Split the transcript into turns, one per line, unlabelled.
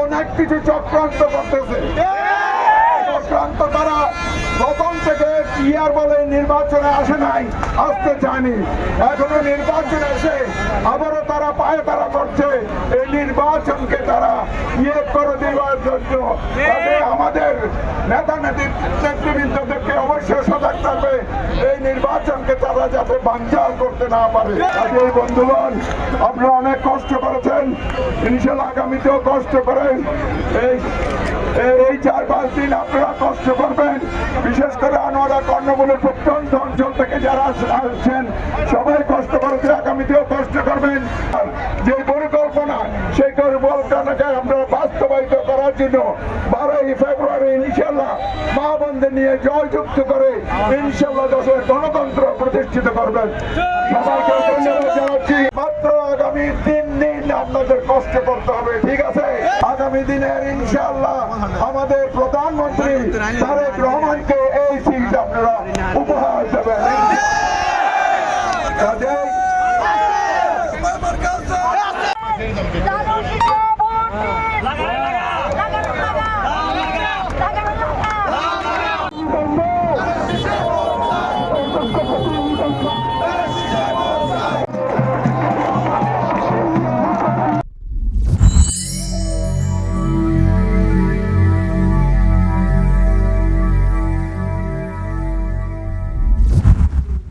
অনেক কিছু চক্রান্ত করতেছে। চক্রান্ত তারা প্রথম থেকে ইয়ার বলে নির্বাচনে আসে নাই, আসতে চায়নি। এখনো নির্বাচনে এসে আবারও তারা পায়ে তারা করছে এই নির্বাচনকে তারা করে দেওয়ার জন্য। আমাদের নেতা নেতৃবৃন্দদেরকে অবশ্যই সজাগ থাকবে এই নির্বাচনকে তারা যাতে বানচাল করতে না পারে। এই বন্ধুগণ, আপনারা অনেক কষ্ট করেছেন, ইনশাআল্লাহ আগামীতেও কষ্ট করেন। এই 4-5 দিন আপনারা কষ্ট করবেন। বিশেষ করে আনোয়ারা কর্ণফুলীর প্রত্যন্ত অঞ্চল থেকে যারা আসছেন সবাই কষ্ট করেছে, আগামীতেও কষ্ট করবেন। যে পরিকল্পনা সেই পরিকল্পনাকে আমরা বাস্তবায়িত করার জন্য 12ই ফেব্রুয়ারি ইনশাআল্লাহ মা বোনদের নিয়ে জয়যুক্ত করে ইনশাআল্লাহ দেশের গণতন্ত্র প্রতিষ্ঠিত করবেন। সবাইকে ধন্যবাদ জানাচ্ছি। মাত্র আগামী 3 দিন আপনাদের কষ্ট করতে হবে, ঠিক আছে? আগামী দিনের ইনশাআল্লাহ আমাদের প্রধানমন্ত্রী তারেক রহমানকে এই সিট আপনারা উপহার দেবেন।